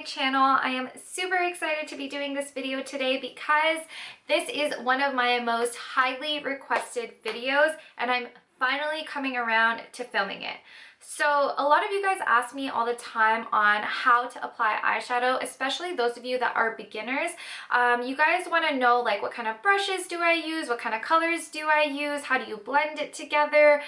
channel. I am super excited to be doing this video today because this is one of my most highly requested videos and I'm finally coming around to filming it. So a lot of you guys ask me all the time on how to apply eyeshadow, especially those of you that are beginners. You guys want to know like what kind of brushes do I use, what kind of colors do I use, how do you blend it together,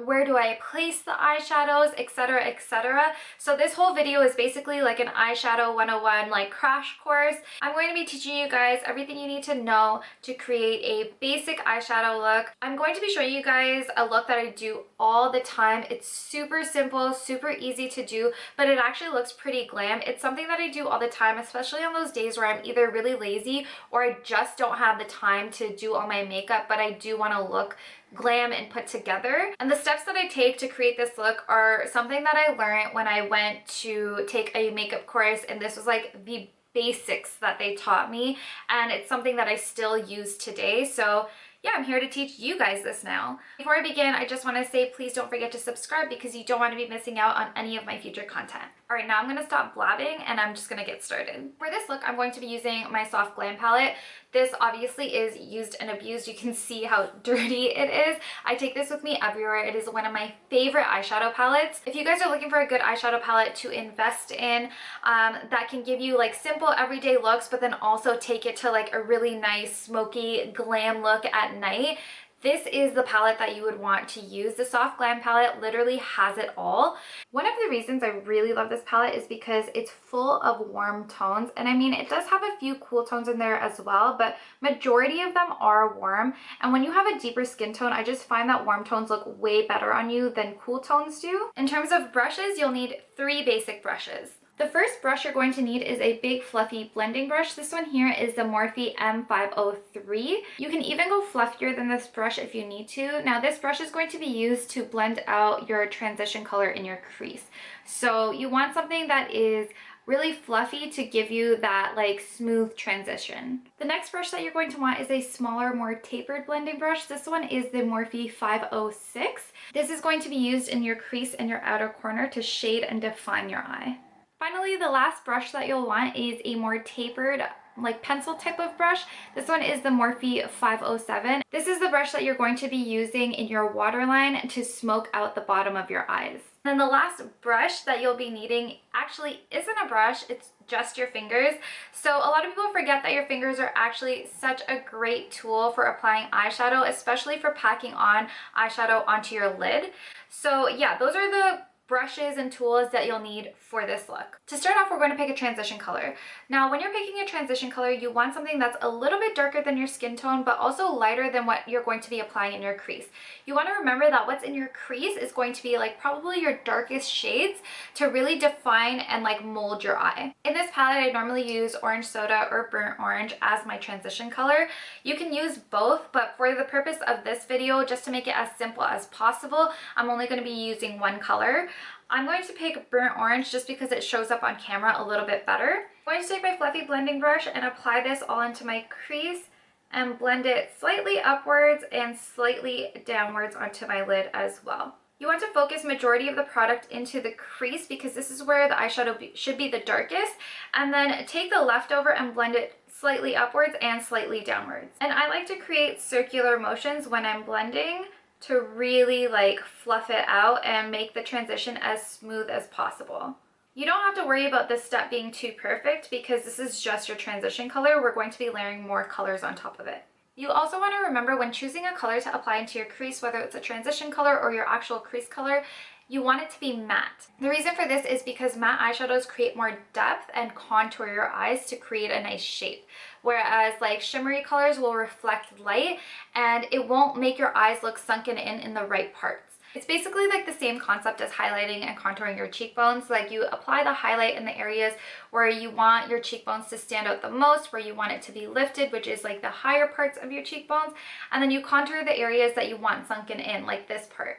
where do I place the eyeshadows, etc, etc. So this whole video is basically like an eyeshadow 101 like crash course. I'm going to be teaching you guys everything you need to know to create a basic eyeshadow look. I'm going to be showing you guys a look that I do all the time. It's super simple, super easy to do, but it actually looks pretty glam. It's something that I do all the time, especially on those days where I'm either really lazy or I just don't have the time to do all my makeup, but I do want to look glam and put together. And the steps that I take to create this look are something that I learned when I went to take a makeup course, and this was like the basics that they taught me, and it's something that I still use today. So yeah, I'm here to teach you guys this now. Before I begin, I just want to say please don't forget to subscribe because you don't want to be missing out on any of my future content. All right, now I'm going to stop blabbing and I'm just going to get started. For this look, I'm going to be using my Soft Glam palette. This obviously is used and abused. You can see how dirty it is. I take this with me everywhere. It is one of my favorite eyeshadow palettes. If you guys are looking for a good eyeshadow palette to invest in, that can give you like simple everyday looks, but then also take it to like a really nice smoky glam look at night, this is the palette that you would want to use. The Soft Glam palette literally has it all. One of the reasons I really love this palette is because it's full of warm tones, and I mean it does have a few cool tones in there as well, but majority of them are warm. And when you have a deeper skin tone, I just find that warm tones look way better on you than cool tones do. In terms of brushes, you'll need 3 basic brushes. The first brush you're going to need is a big fluffy blending brush. This one here is the Morphe M503. You can even go fluffier than this brush if you need to. Now this brush is going to be used to blend out your transition color in your crease. So you want something that is really fluffy to give you that like smooth transition. The next brush that you're going to want is a smaller, more tapered blending brush. This one is the Morphe 506. This is going to be used in your crease and your outer corner to shade and define your eye. Finally, the last brush that you'll want is a more tapered, like pencil type of brush. This one is the Morphe 507. This is the brush that you're going to be using in your waterline to smoke out the bottom of your eyes. Then the last brush that you'll be needing actually isn't a brush, it's just your fingers. So a lot of people forget that your fingers are actually such a great tool for applying eyeshadow, especially for packing on eyeshadow onto your lid. So yeah, those are the brushes and tools that you'll need for this look. To start off, we're going to pick a transition color. Now, when you're picking a transition color, you want something that's a little bit darker than your skin tone, but also lighter than what you're going to be applying in your crease. You want to remember that what's in your crease is going to be like probably your darkest shades to really define and like mold your eye. In this palette, I normally use orange soda or burnt orange as my transition color. You can use both, but for the purpose of this video, just to make it as simple as possible, I'm only going to be using one color. I'm going to pick burnt orange just because it shows up on camera a little bit better. I'm going to take my fluffy blending brush and apply this all into my crease and blend it slightly upwards and slightly downwards onto my lid as well. You want to focus majority of the product into the crease because this is where the eyeshadow should be the darkest, and then take the leftover and blend it slightly upwards and slightly downwards. And I like to create circular motions when I'm blending to really like fluff it out and make the transition as smooth as possible. You don't have to worry about this step being too perfect because this is just your transition color. We're going to be layering more colors on top of it. You also want to remember when choosing a color to apply into your crease, whether it's a transition color or your actual crease color, you want it to be matte. The reason for this is because matte eyeshadows create more depth and contour your eyes to create a nice shape. Whereas like shimmery colors will reflect light and it won't make your eyes look sunken in the right parts. It's basically like the same concept as highlighting and contouring your cheekbones. Like you apply the highlight in the areas where you want your cheekbones to stand out the most, where you want it to be lifted, which is like the higher parts of your cheekbones. And then you contour the areas that you want sunken in, like this part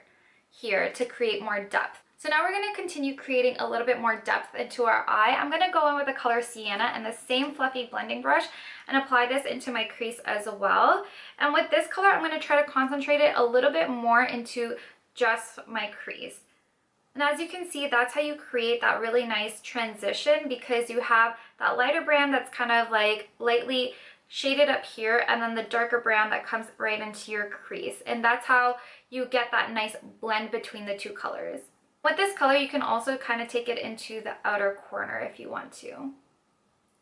here, to create more depth. So now we're going to continue creating a little bit more depth into our eye. I'm going to go in with the color Sienna and the same fluffy blending brush and apply this into my crease as well. And with this color, I'm going to try to concentrate it a little bit more into just my crease. And as you can see, that's how you create that really nice transition, because you have that lighter brown that's kind of like lightly shaded up here, and then the darker brown that comes right into your crease. And that's how you get that nice blend between the two colors. With this color, you can also kind of take it into the outer corner if you want to.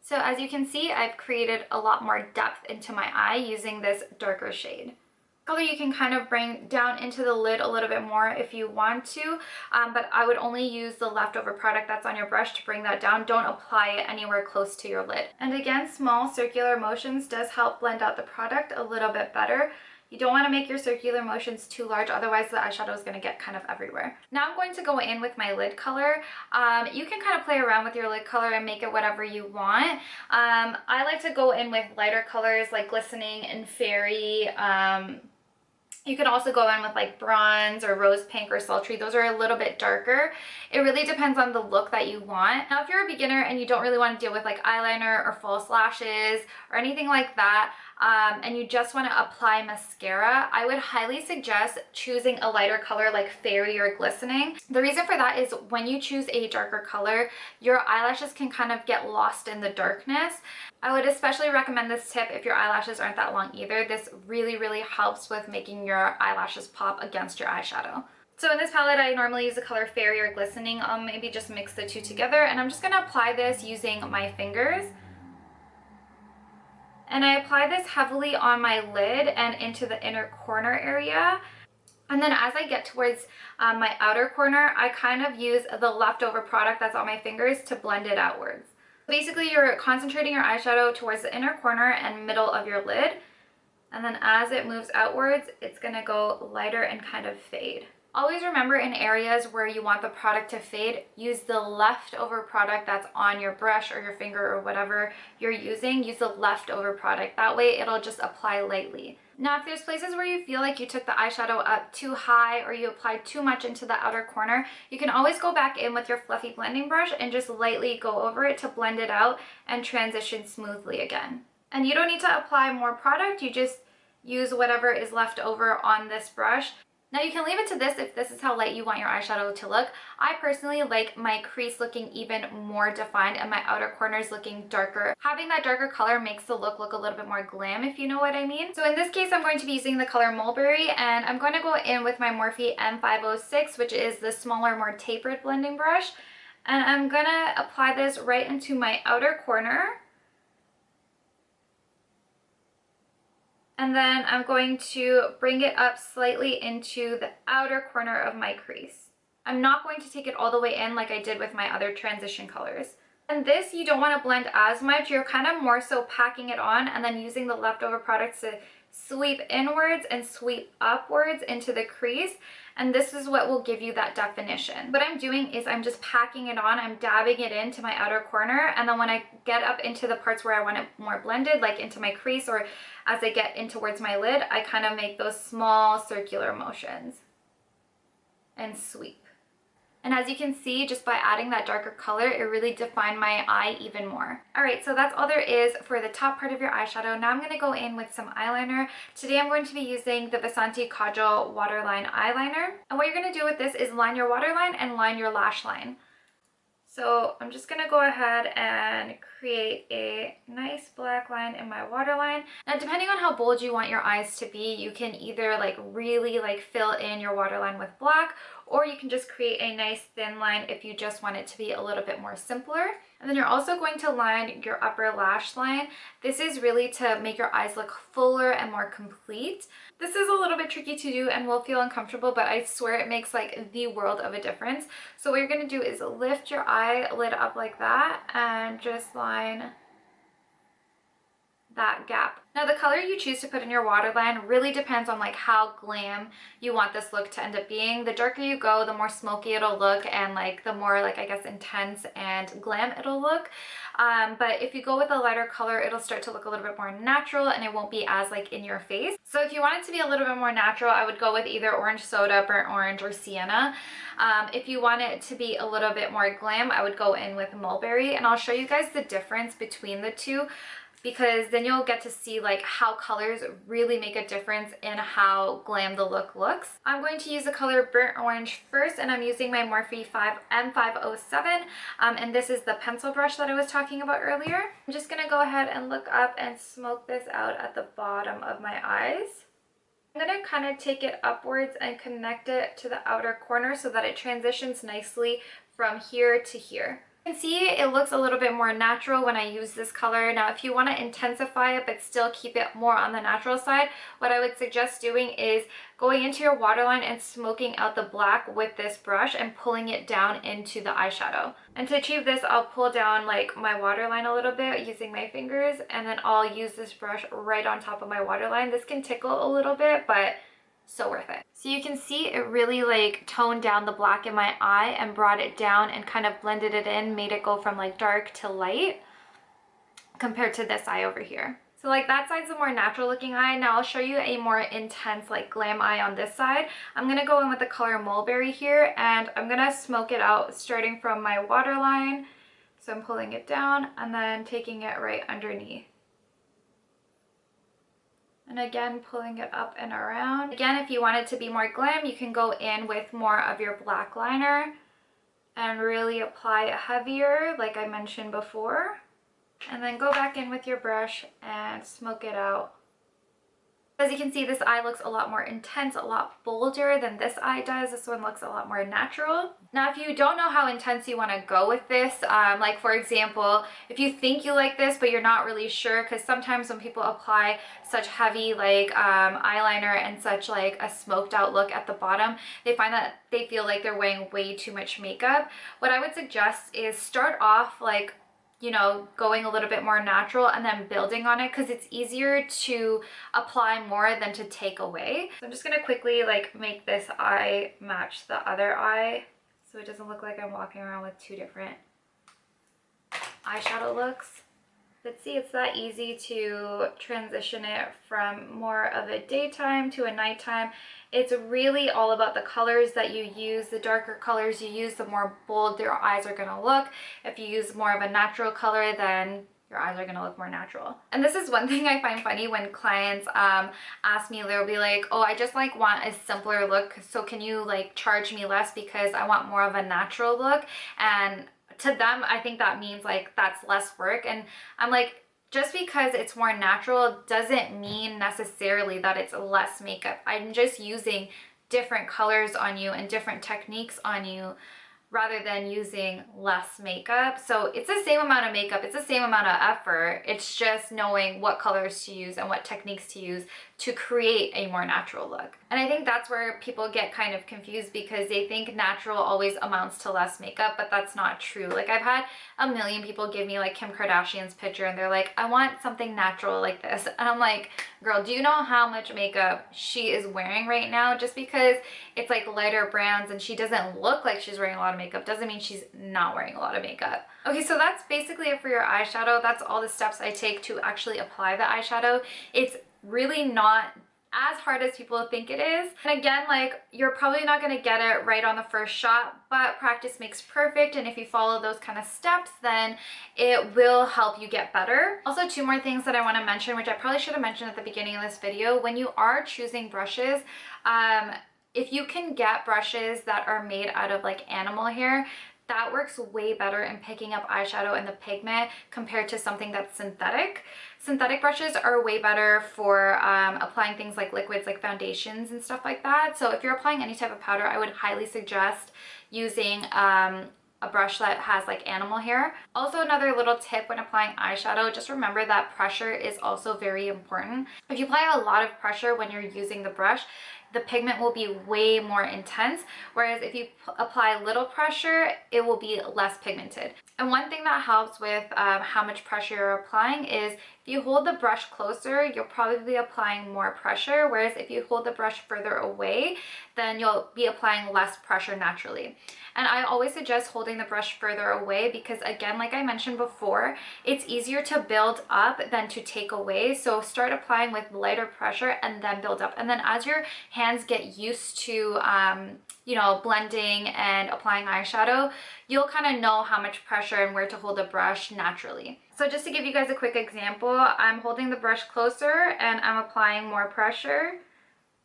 So as you can see, I've created a lot more depth into my eye using this darker shade. Color you can kind of bring down into the lid a little bit more if you want to, but I would only use the leftover product that's on your brush to bring that down. Don't apply it anywhere close to your lid. And again, small circular motions does help blend out the product a little bit better. You don't want to make your circular motions too large, otherwise the eyeshadow is going to get kind of everywhere. Now I'm going to go in with my lid color. You can kind of play around with your lid color and make it whatever you want. I like to go in with lighter colors like glistening and fairy. You can also go in with like bronze or rose pink or sultry. Those are a little bit darker. It really depends on the look that you want. Now, if you're a beginner and you don't really want to deal with like eyeliner or false lashes or anything like that, and you just want to apply mascara, I would highly suggest choosing a lighter color like fairy or glistening. The reason for that is when you choose a darker color, your eyelashes can kind of get lost in the darkness. I would especially recommend this tip if your eyelashes aren't that long either. This really, really helps with making your eyelashes pop against your eyeshadow. So in this palette, I normally use the color fairy or glistening. I'll maybe just mix the two together, and I'm just going to apply this using my fingers. And I apply this heavily on my lid and into the inner corner area. And then as I get towards my outer corner, I kind of use the leftover product that's on my fingers to blend it outwards. Basically, you're concentrating your eyeshadow towards the inner corner and middle of your lid. And then as it moves outwards, it's going to go lighter and kind of fade. Always remember, in areas where you want the product to fade, use the leftover product that's on your brush or your finger or whatever you're using. Use the leftover product. That way it'll just apply lightly. Now, if there's places where you feel like you took the eyeshadow up too high or you applied too much into the outer corner, you can always go back in with your fluffy blending brush and just lightly go over it to blend it out and transition smoothly again. And you don't need to apply more product. You just use whatever is left over on this brush. Now you can leave it to this if this is how light you want your eyeshadow to look. I personally like my crease looking even more defined and my outer corners looking darker. Having that darker color makes the look a little bit more glam, if you know what I mean. So in this case, I'm going to be using the color Mulberry, and I'm going to go in with my Morphe M506, which is the smaller, more tapered blending brush. And I'm going to apply this right into my outer corner. And then I'm going to bring it up slightly into the outer corner of my crease. I'm not going to take it all the way in like I did with my other transition colors. And this, you don't want to blend as much. You're kind of more so packing it on and then using the leftover products to sweep inwards and sweep upwards into the crease. And this is what will give you that definition. What I'm doing is I'm just packing it on. I'm dabbing it into my outer corner. And then when I get up into the parts where I want it more blended, like into my crease or as I get in towards my lid, I kind of make those small circular motions and sweep. And as you can see, just by adding that darker color, it really defined my eye even more. All right, so that's all there is for the top part of your eyeshadow. Now I'm gonna go in with some eyeliner. Today I'm going to be using the Vasanti Kajal Waterline Eyeliner. And what you're gonna do with this is line your waterline and line your lash line. So I'm just gonna go ahead and create a nice black line in my waterline. Now, depending on how bold you want your eyes to be, you can either really fill in your waterline with black, or you can just create a nice thin line if you just want it to be a little bit more simpler. And then you're also going to line your upper lash line. This is really to make your eyes look fuller and more complete. This is a little bit tricky to do and will feel uncomfortable, but I swear it makes the world of a difference. So what you're going to do is lift your eyelid up like that and just line that gap. Now, the color you choose to put in your waterline really depends on how glam you want this look to end up being. The darker you go, the more smoky it'll look, and the more I guess intense and glam it'll look. But if you go with a lighter color, it'll start to look a little bit more natural and it won't be as in your face. So if you want it to be a little bit more natural, I would go with either orange soda, burnt orange, or sienna. If you want it to be a little bit more glam, I would go in with mulberry, and I'll show you guys the difference between the two. because then you'll get to see like how colors really make a difference in how glam the look looks. I'm going to use the color Burnt Orange first, and I'm using my Morphe M507, and this is the pencil brush that I was talking about earlier. I'm just going to go ahead and look up and smoke this out at the bottom of my eyes. I'm going to kind of take it upwards and connect it to the outer corner so that it transitions nicely from here to here. You can see it looks a little bit more natural when I use this color. Now, if you want to intensify it but still keep it more on the natural side, what I would suggest doing is going into your waterline and smoking out the black with this brush and pulling it down into the eyeshadow. And to achieve this, I'll pull down like my waterline a little bit using my fingers, and then I'll use this brush right on top of my waterline. This can tickle a little bit, but so worth it. So you can see it really like toned down the black in my eye and brought it down and kind of blended it in, made it go from like dark to light compared to this eye over here. So like that side's a more natural looking eye. Now I'll show you a more intense like glam eye on this side. I'm going to go in with the color Mulberry here, and I'm going to smoke it out starting from my waterline. So I'm pulling it down and then taking it right underneath. And again, pulling it up and around. Again, if you want it to be more glam, you can go in with more of your black liner and really apply it heavier, like I mentioned before. And then go back in with your brush and smoke it out. As you can see, this eye looks a lot more intense, a lot bolder than this eye does. This one looks a lot more natural. Now, if you don't know how intense you want to go with this, like for example, if you think you like this but you're not really sure, because sometimes when people apply such heavy like eyeliner and such like a smoked out look at the bottom, they find that they feel like they're wearing way too much makeup. What I would suggest is start off like, you know, going a little bit more natural and then building on it, because it's easier to apply more than to take away. So I'm just going to quickly like make this eye match the other eye so it doesn't look like I'm walking around with two different eyeshadow looks. But see, it's that easy to transition it from more of a daytime to a nighttime. It's really all about the colors that you use. The darker colors you use, the more bold your eyes are going to look. If you use more of a natural color, then your eyes are going to look more natural. And this is one thing I find funny when clients ask me, they'll be like, oh, I just like want a simpler look, so can you like charge me less because I want more of a natural look? And to them, I think that means like that's less work. And I'm like, just because it's more natural doesn't mean necessarily that it's less makeup. I'm just using different colors on you and different techniques on you rather than using less makeup. So it's the same amount of makeup, it's the same amount of effort. It's just knowing what colors to use and what techniques to use to create a more natural look. And I think that's where people get kind of confused, because they think natural always amounts to less makeup, but that's not true. Like I've had a million people give me like Kim Kardashian's picture and they're like, I want something natural like this. And I'm like, girl, do you know how much makeup she is wearing right now? Just because it's like lighter browns and she doesn't look like she's wearing a lot of makeup doesn't mean she's not wearing a lot of makeup. Okay, so that's basically it for your eyeshadow. That's all the steps I take to actually apply the eyeshadow. It's really not as hard as people think it is. And again, like you're probably not going to get it right on the first shot, but practice makes perfect. And if you follow those kind of steps, then it will help you get better. Also, two more things that I want to mention, which I probably should have mentioned at the beginning of this video. When you are choosing brushes, if you can get brushes that are made out of like animal hair, that works way better in picking up eyeshadow and the pigment compared to something that's synthetic. Synthetic brushes are way better for applying things like liquids like foundations and stuff like that. So if you're applying any type of powder, I would highly suggest using a brush that has like animal hair. Also, another little tip when applying eyeshadow, just remember that pressure is also very important. If you apply a lot of pressure when you're using the brush, the pigment will be way more intense, whereas if you apply little pressure, it will be less pigmented. And one thing that helps with how much pressure you're applying is if you hold the brush closer, you'll probably be applying more pressure, whereas if you hold the brush further away, then you'll be applying less pressure naturally. And I always suggest holding the brush further away because, again, like I mentioned before, it's easier to build up than to take away. So start applying with lighter pressure and then build up. And then as your hands get used to you know, blending and applying eyeshadow, you'll kind of know how much pressure and where to hold the brush naturally. So just to give you guys a quick example, I'm holding the brush closer and I'm applying more pressure.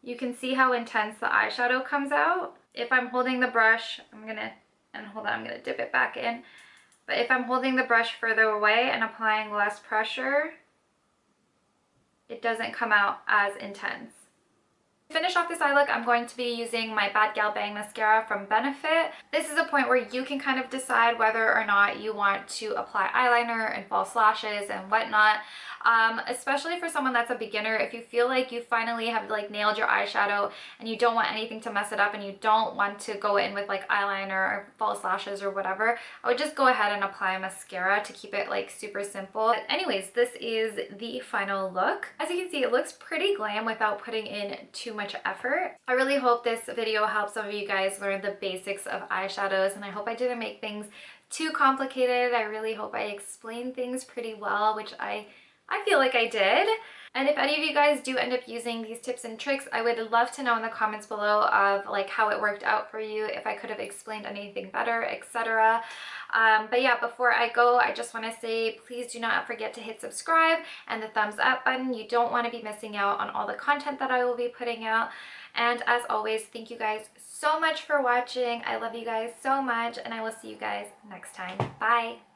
You can see how intense the eyeshadow comes out. If I'm holding the brush, I'm gonna dip it back in. But if I'm holding the brush further away and applying less pressure, it doesn't come out as intense. To finish off this eye look, I'm going to be using my Bad Gal Bang mascara from Benefit. This is a point where you can kind of decide whether or not you want to apply eyeliner and false lashes and whatnot. Especially for someone that's a beginner, if you feel like you finally have like nailed your eyeshadow and you don't want anything to mess it up and you don't want to go in with like eyeliner or false lashes or whatever, I would just go ahead and apply mascara to keep it like super simple. But anyways, this is the final look. As you can see, it looks pretty glam without putting in too much effort. I really hope this video helps some of you guys learn the basics of eyeshadows, and I hope I didn't make things too complicated. I really hope I explained things pretty well, which I feel like I did. And if any of you guys do end up using these tips and tricks, I would love to know in the comments below of like how it worked out for you, if I could have explained anything better, etc. But yeah, before I go, I just want to say please do not forget to hit subscribe and the thumbs up button. You don't want to be missing out on all the content that I will be putting out. And as always, thank you guys so much for watching. I love you guys so much, and I will see you guys next time. Bye!